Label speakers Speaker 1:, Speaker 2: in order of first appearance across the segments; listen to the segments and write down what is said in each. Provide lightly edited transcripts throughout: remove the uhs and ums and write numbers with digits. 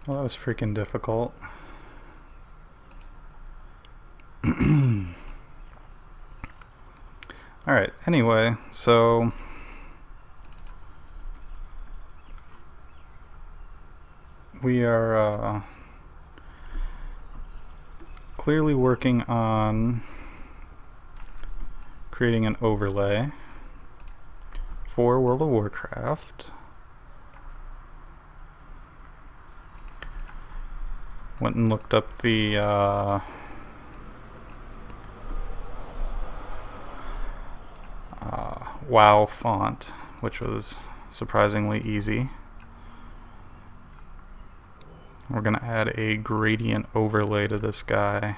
Speaker 1: Well, that was freaking difficult. Alright, anyway, so we are clearly working on creating an overlay for World of Warcraft. Went and looked up the WoW font, which was surprisingly easy. We're going to add a gradient overlay to this guy.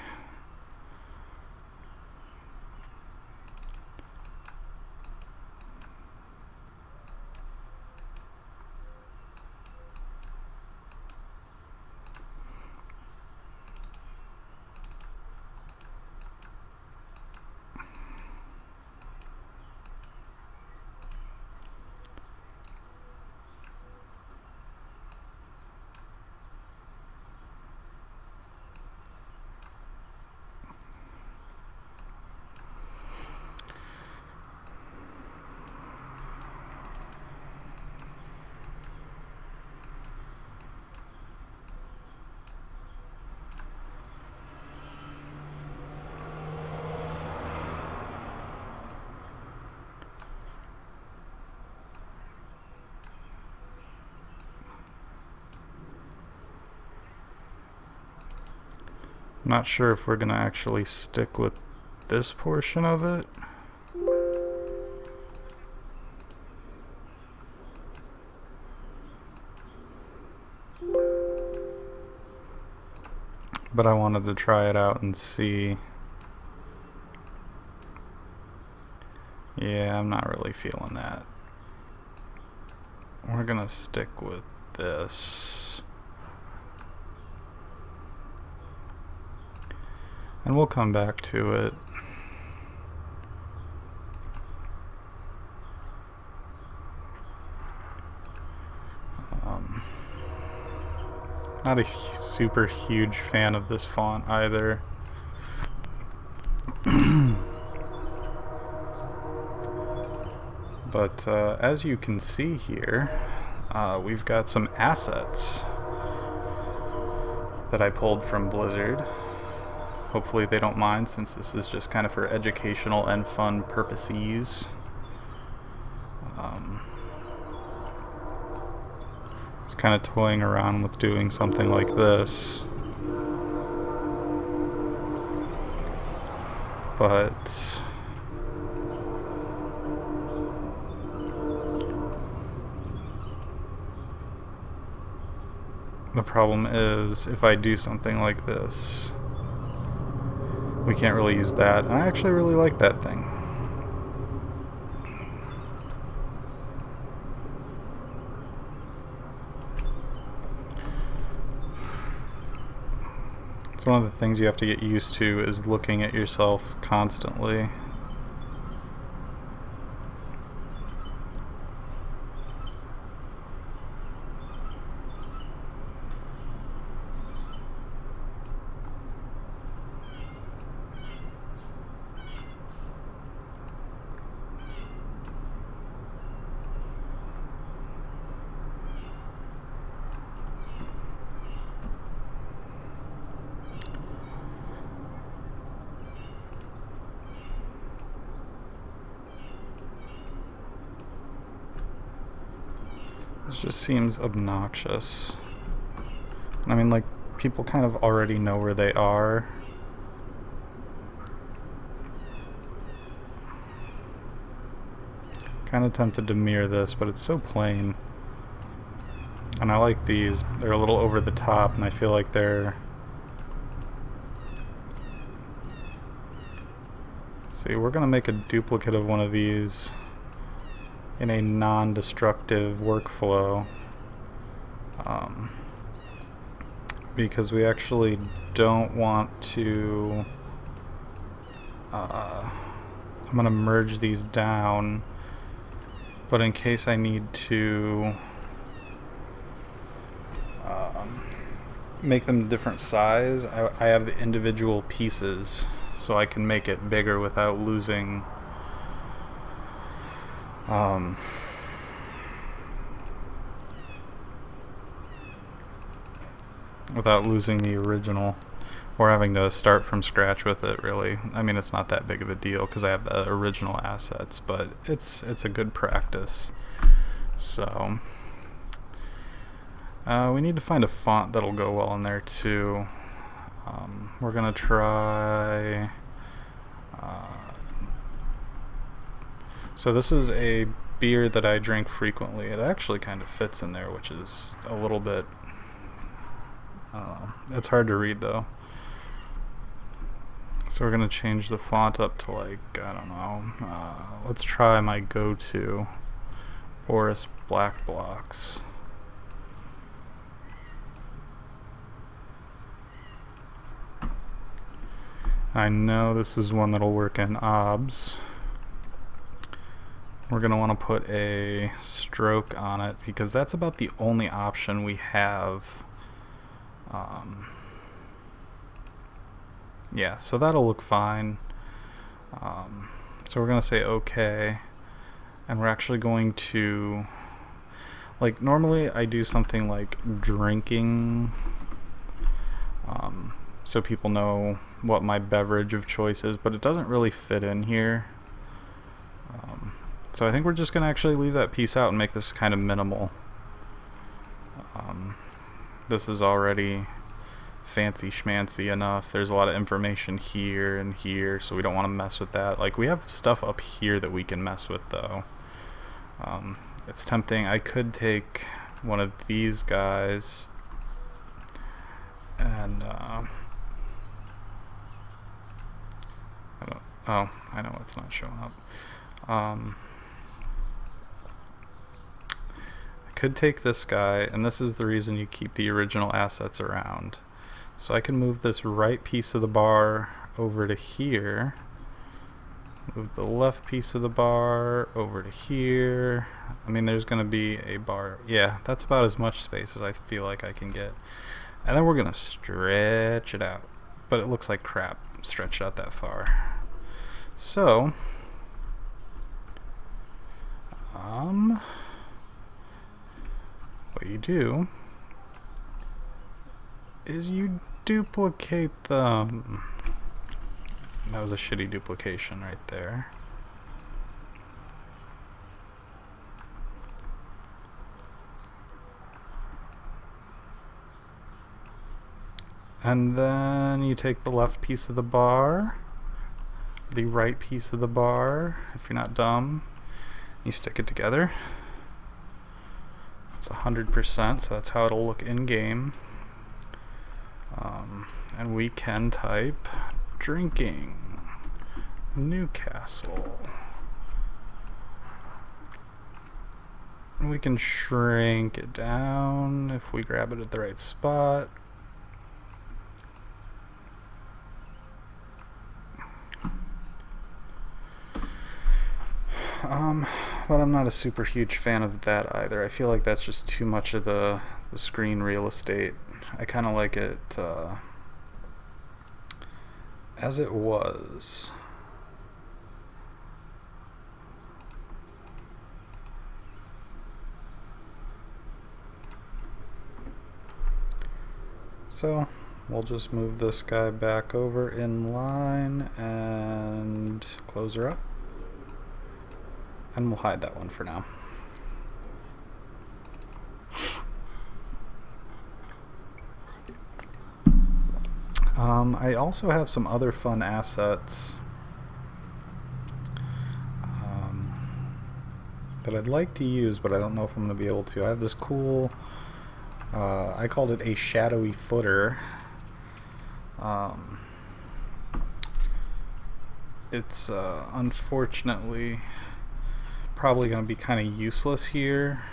Speaker 1: I'm not sure if we're going to actually stick with this portion of it. But I wanted to try it out and see. Yeah, I'm not really feeling that. We're going to stick with this. And we'll come back to it. Not a super huge fan of this font either. But as you can see here, we've got some assets that I pulled from Blizzard. Hopefully they don't mind, since this is just kind of for educational and fun purposes. I was kind of toying around with doing something like this, but the problem is, if I do something like this, we can't really use that, and I actually really like that thing. It's one of the things you have to get used to, is looking at yourself constantly. This just seems obnoxious. I mean, like, people kind of already know where they are. Kind of tempted to mirror this, but it's so plain. And I like these. They're a little over the top, and I feel like they're... See, we're gonna make a duplicate of one of these in a non-destructive workflow, because we actually don't want to... I'm gonna merge these down, but in case I need to make them different size, I have the individual pieces, so I can make it bigger without losing the original, or having to start from scratch with it, really. I mean, it's not that big of a deal because I have the original assets, but it's a good practice. So we need to find a font that'll go well in there too. We're gonna try so this is a beer that I drink frequently. It actually kind of fits in there, which is a little bit, I don't know, it's hard to read though. So we're gonna change the font up to, like, I don't know, let's try my go-to, Boris Black Blocks. I know this is one that'll work in OBS. We're going to want to put a stroke on it because that's about the only option we have. Yeah, so that'll look fine. So we're going to say OK. And we're actually going to, like, normally I do something like drinking, so people know what my beverage of choice is, but it doesn't really fit in here. So I think we're just going to actually leave that piece out and make this kind of minimal. This is already fancy schmancy enough. There's a lot of information here and here, so we don't want to mess with that. Like, we have stuff up here that we can mess with though. It's tempting. I could take one of these guys and I know it's not showing up. I could take this guy, and this is the reason you keep the original assets around. So I can move this right piece of the bar over to here, move the left piece of the bar over to here. I mean, there's going to be a bar. Yeah, that's about as much space as I feel like I can get. And then we're going to stretch it out. But it looks like crap stretched out that far. So, what you do is you duplicate them. That was a shitty duplication right there. And then you take the left piece of the bar, the right piece of the bar, if you're not dumb, you stick it together. It's 100%, so that's how it'll look in game. And we can type drinking Newcastle. And we can shrink it down if we grab it at the right spot. But I'm not a super huge fan of that either. I feel like that's just too much of the screen real estate. I kind of like it as it was. So we'll just move this guy back over in line and close her up. And we'll hide that one for now. I also have some other fun assets that I'd like to use, but I don't know if I'm going to be able to. I have this cool, I called it a shadowy footer. It's unfortunately probably going to be kind of useless here.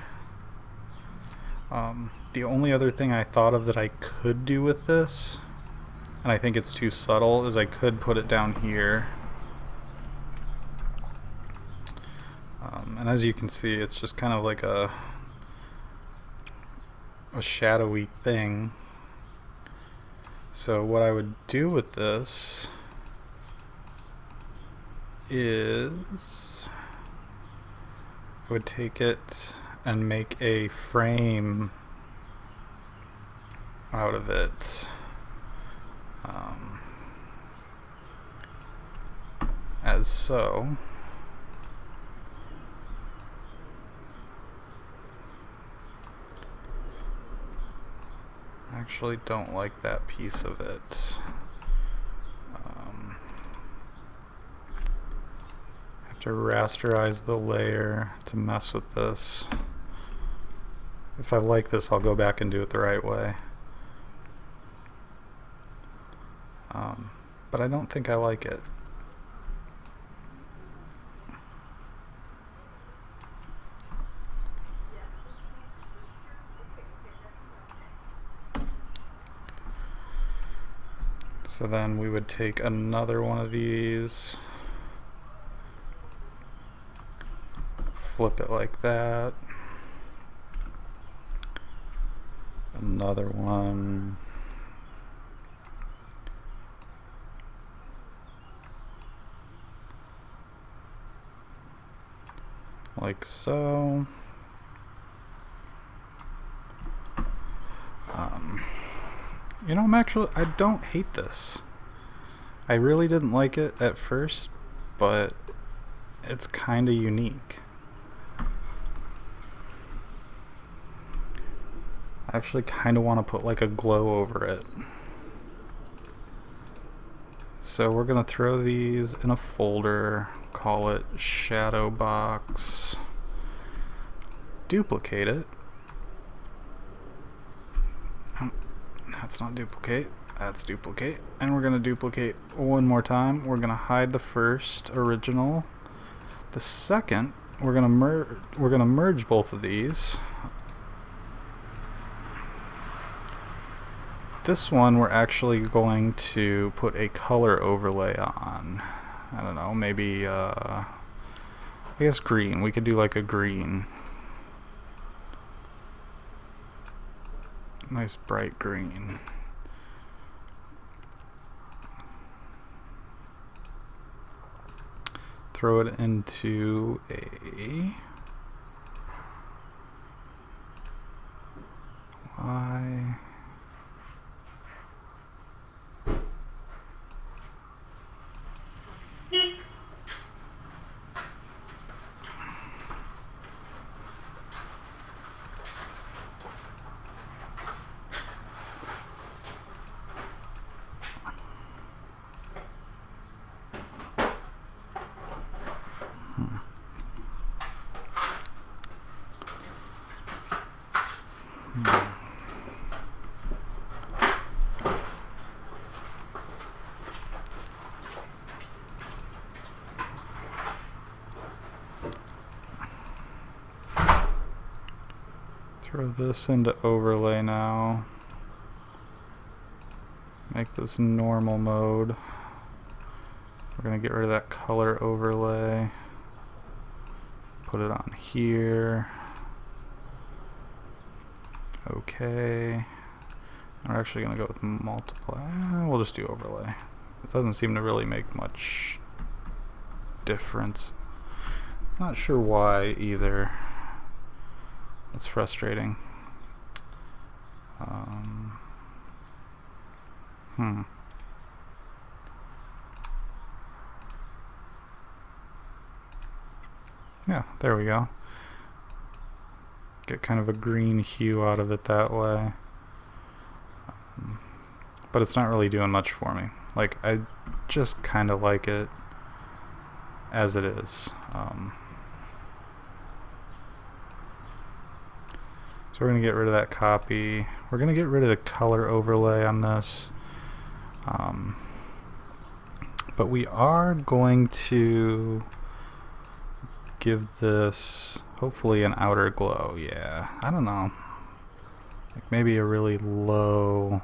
Speaker 1: The only other thing I thought of that I could do with this, and I think it's too subtle, is I could put it down here. And as you can see, it's just kind of like a shadowy thing. So what I would do with this is I would take it and make a frame out of it. As so. I actually don't like that piece of it. Have to rasterize the layer to mess with this. If I like this, I'll go back and do it the right way. But I don't think I like it. So then we would take another one of these, flip it like that, another one, like so. You know, I don't hate this. I really didn't like it at first, but it's kind of unique. I actually kind of want to put like a glow over it. So we're going to throw these in a folder, call it shadow box, duplicate it. That's not duplicate, that's duplicate. And we're going to duplicate one more time. We're going to hide the first original. The second, we're going to merge both of these. This one we're actually going to put a color overlay on. I don't know, maybe I guess green. We could do like a green. Nice bright green. Throw it into a Y. Throw this into overlay now. Make this normal mode. We're going to get rid of that color overlay. Put it on here. Okay. We're actually going to go with multiply. We'll just do overlay. It doesn't seem to really make much difference. Not sure why either. That's frustrating. Yeah, there we go. Get kind of a green hue out of it that way. But it's not really doing much for me. Like, I just kind of like it as it is. So we're going to get rid of that copy. We're going to get rid of the color overlay on this. But we are going to give this hopefully an outer glow. Yeah, I don't know. Like maybe a really low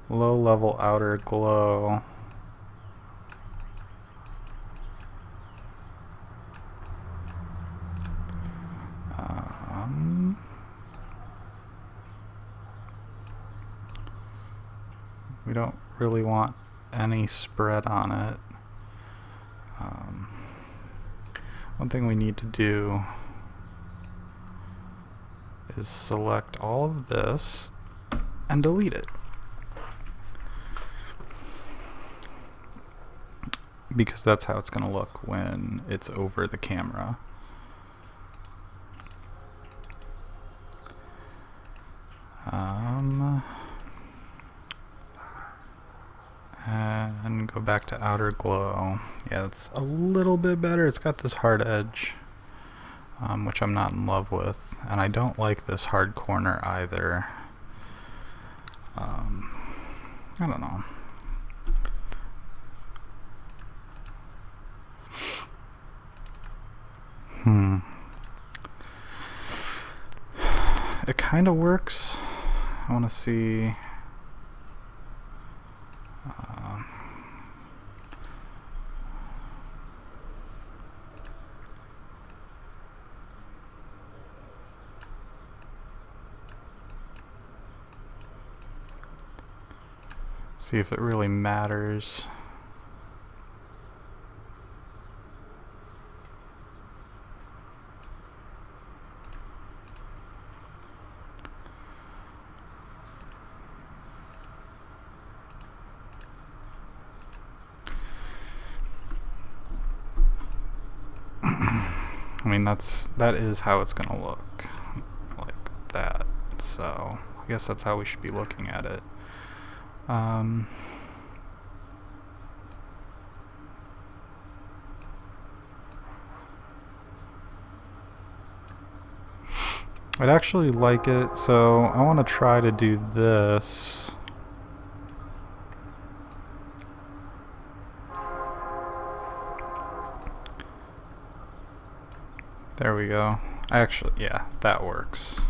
Speaker 1: level outer glow. We don't really want any spread on it. One thing we need to do is select all of this and delete it, because that's how it's going to look when it's over the camera. And go back to outer glow. Yeah, it's a little bit better. It's got this hard edge, which I'm not in love with, and I don't like this hard corner either. I don't know. It kind of works. I want to see. See if it really matters. I mean, that is how it's gonna look, like that. So I guess that's how we should be looking at it. I'd actually like it, so I want to try to do this. There we go. Actually, yeah, that works.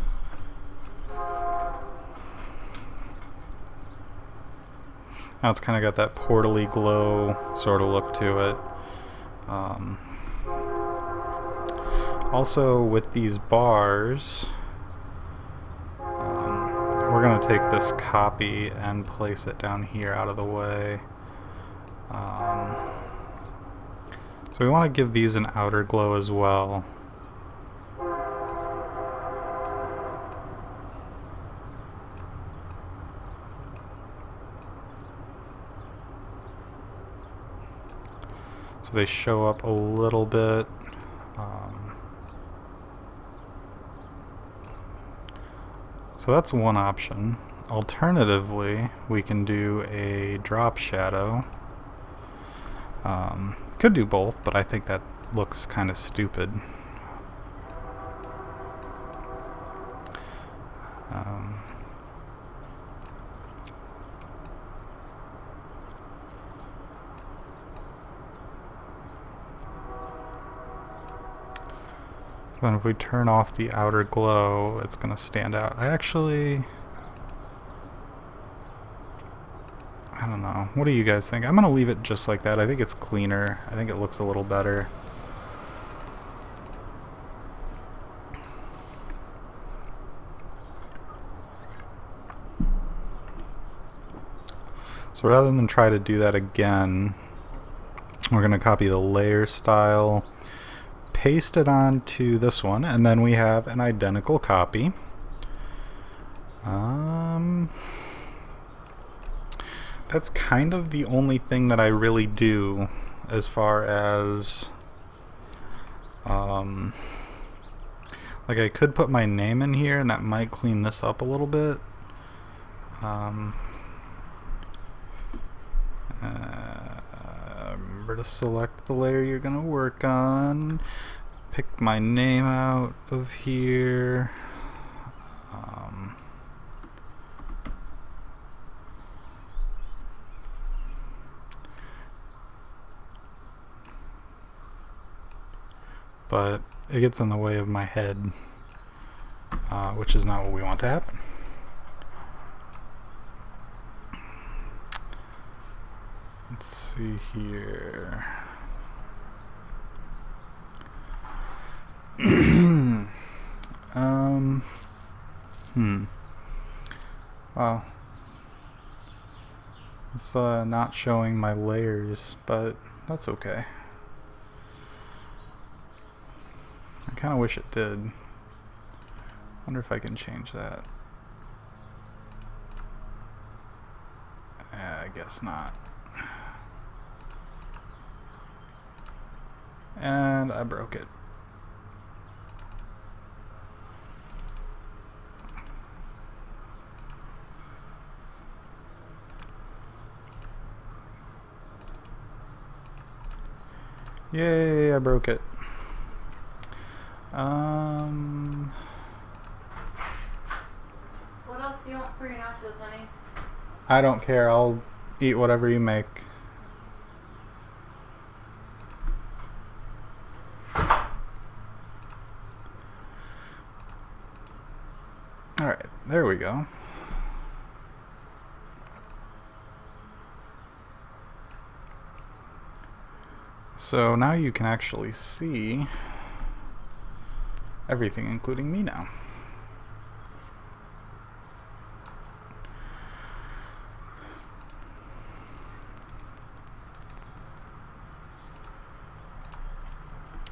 Speaker 1: Now it's kind of got that portally glow sort of look to it. Also, with these bars, we're going to take this copy and place it down here out of the way. So we want to give these an outer glow as well. So they show up a little bit. So that's one option. Alternatively, we can do a drop shadow. Could do both, but I think that looks kind of stupid. Then if we turn off the outer glow, it's going to stand out. I don't know. What do you guys think? I'm going to leave it just like that. I think it's cleaner. I think it looks a little better. So rather than try to do that again, we're going to copy the layer style, paste it onto this one, and then we have an identical copy. That's kind of the only thing that I really do as far as like I could put my name in here and that might clean this up a little bit. Remember to select the layer you're gonna work on. Pick my name out of here. But it gets in the way of my head, which is not what we want to happen. Let's see here. Wow. It's not showing my layers, but that's okay. I kind of wish it did. Wonder if I can change that. I guess not. And I broke it. Yay, I broke it.
Speaker 2: What else do you want for your nachos, honey?
Speaker 1: I don't care. I'll eat whatever you make. Alright, there we go. So now you can actually see everything, including me now.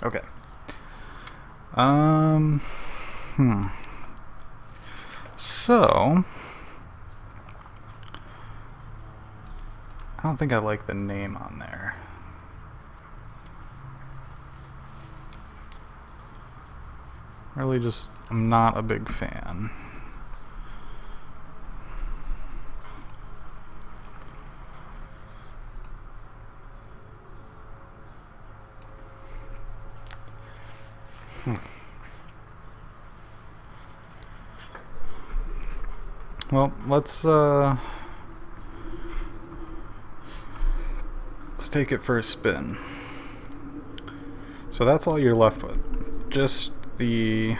Speaker 1: Okay. So I don't think I like the name on there. Really just, I'm not a big fan. Well, let's take it for a spin. So that's all you're left with. Just the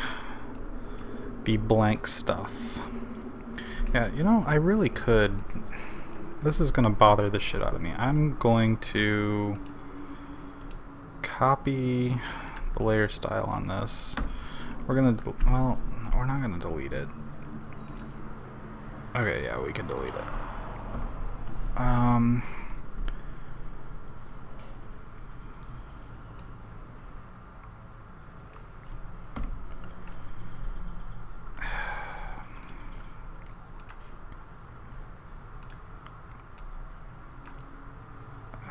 Speaker 1: blank stuff. Yeah, you know, I really could. This is gonna bother the shit out of me. I'm going to copy the layer style on this. We're gonna, well, we're not gonna delete it. Okay, yeah, we can delete it.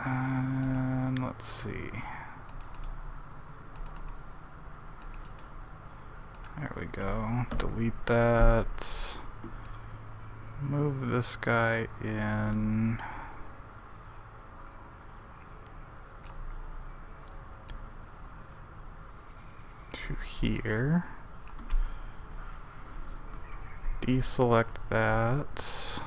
Speaker 1: And let's see. There we go. Delete that. Move this guy in. To here. Deselect that.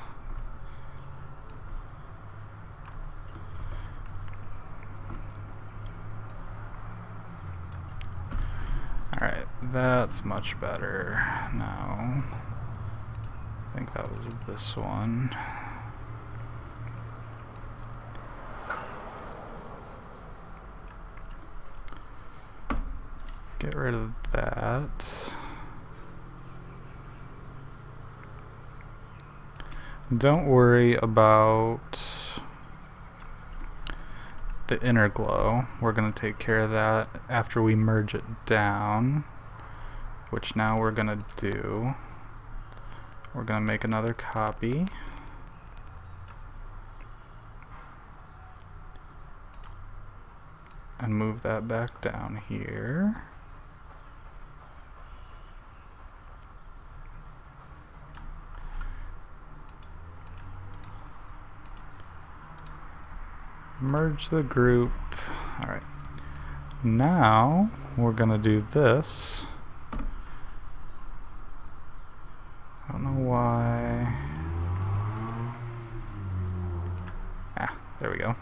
Speaker 1: Alright, that's much better now. I think that was this one. Get rid of that. Don't worry about the inner glow. We're going to take care of that after we merge it down, which now we're going to do. We're going to make another copy. And move that back down here. Merge the group. Alright. Now we're going to do this. I don't know why. Ah, there we go.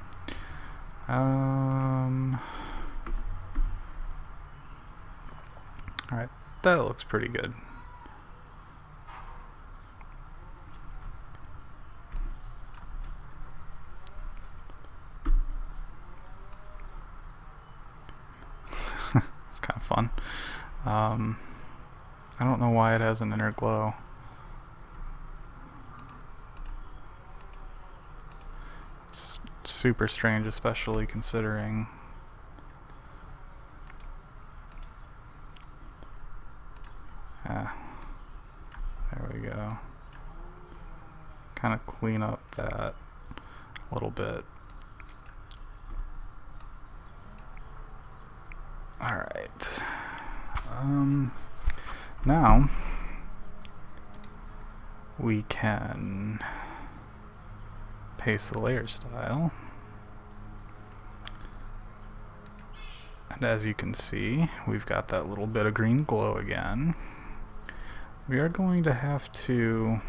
Speaker 1: Alright, that looks pretty good. It's kind of fun. I don't know why it has an inner glow. It's super strange, especially considering there we go. Kind of clean up that a little bit. Alright. Now we can paste the layer style. And as you can see, we've got that little bit of green glow again. We are going to have to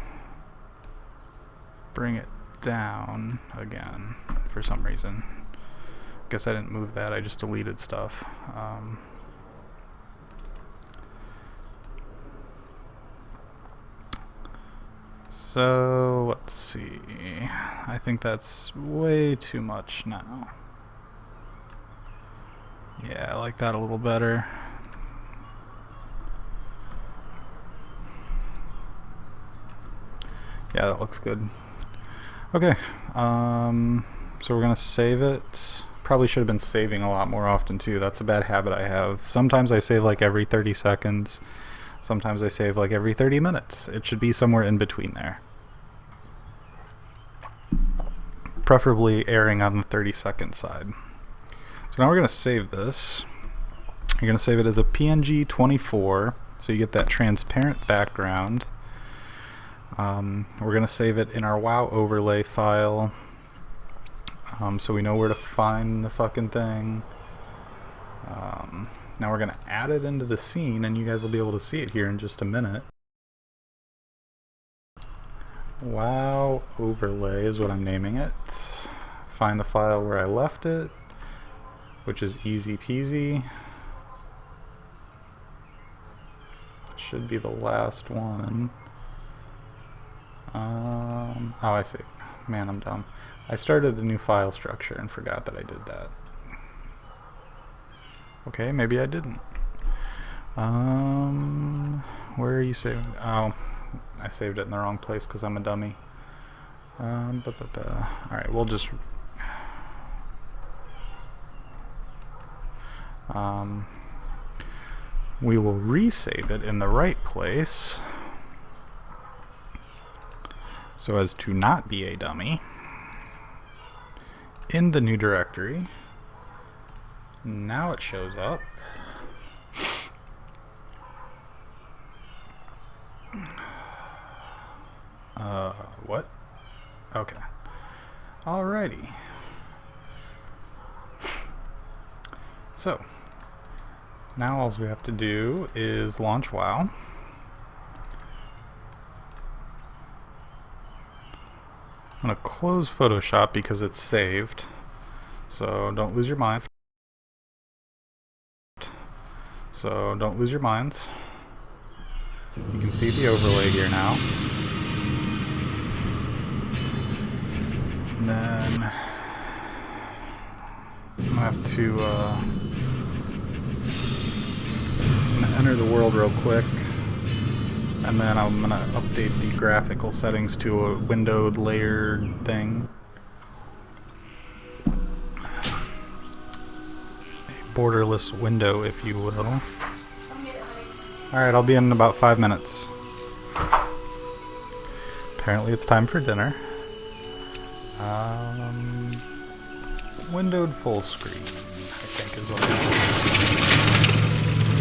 Speaker 1: bring it down again for some reason. Guess I didn't move that, I just deleted stuff. So let's see. I think that's way too much now. Yeah, I like that a little better. Yeah, that looks good. Okay, so we're gonna save it. Probably should have been saving a lot more often too. That's a bad habit I have. Sometimes I save like every 30 seconds. Sometimes I save like every 30 minutes. It should be somewhere in between there. Preferably erring on the 30-second side. So now we're gonna save this. You're gonna save it as a PNG 24, so you get that transparent background. We're gonna save it in our WoW overlay file, so we know where to find the fucking thing. Now we're gonna add it into the scene, and you guys will be able to see it here in just a minute. WoW overlay is what I'm naming it. Find the file where I left it, which is easy peasy. Should be the last one. Oh, I see. Man, I'm dumb. I started a new file structure and forgot that I did that. Okay, maybe I didn't. Where are you saving? Oh, I saved it in the wrong place because I'm a dummy. Alright, we'll just... we will resave it in the right place, so as to not be a dummy, in the new directory. Now it shows up. What? Okay. Alrighty. So, now all we have to do is launch WoW. I'm going to close Photoshop because it's saved, so don't lose your mind. So don't lose your minds. You can see the overlay here now. And then I'm gonna have to I'm gonna enter the world real quick, and then I'm gonna update the graphical settings to a windowed layered thing. A borderless window, if you will. Alright, I'll be in about 5 minutes. Apparently it's time for dinner. Windowed full screen, I think is what it is.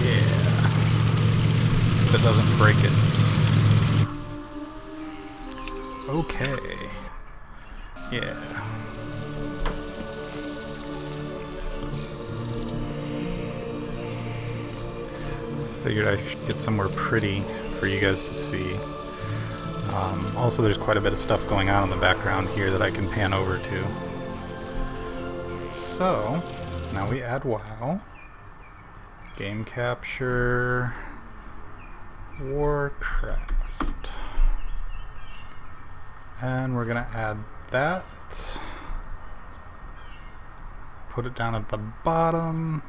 Speaker 1: Yeah. If it doesn't break it. Okay. Yeah. Figured I should get somewhere pretty for you guys to see. Also, there's quite a bit of stuff going on in the background here that I can pan over to. So, now we add WoW, game capture, Warcraft, and we're gonna add that, put it down at the bottom,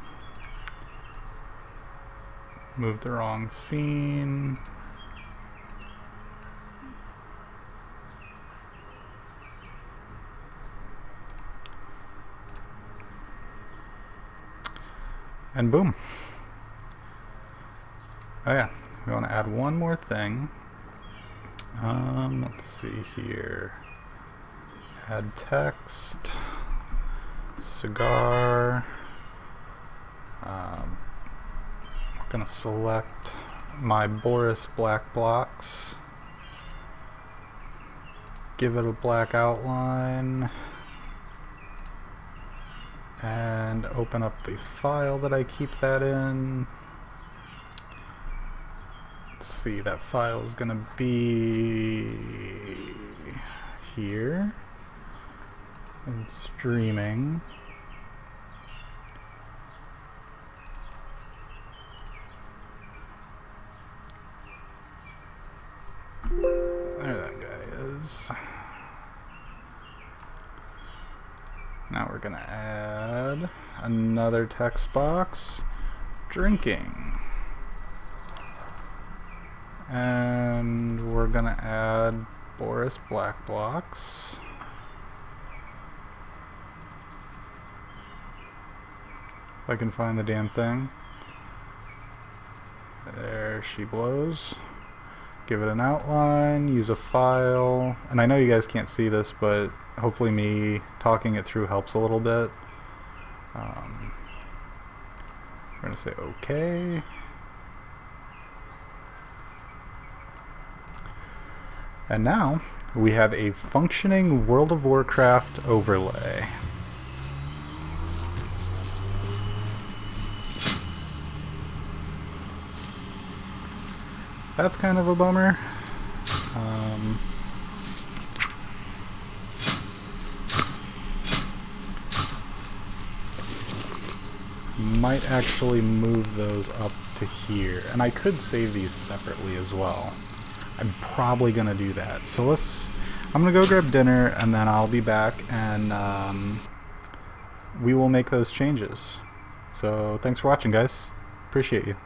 Speaker 1: move the wrong scene. And boom. Oh yeah, we want to add one more thing. Let's see here. Add text. Cigar. We're gonna select my Boris black blocks. Give it a black outline. And open up the file that I keep that in. Let's see, that file is gonna be here. And streaming. There that guy is. Now we're gonna add another text box, drinking. And we're gonna add Boris black blocks. If I can find the damn thing. There she blows. Give it an outline, use a file, and I know you guys can't see this, but hopefully me talking it through helps a little bit. We're going to say OK. And now we have a functioning World of Warcraft overlay. That's kind of a bummer. Might actually move those up to here, and I could save these separately as well. I'm probably gonna do that. So I'm gonna go grab dinner, and then I'll be back, and we will make those changes. So thanks for watching, guys. Appreciate you.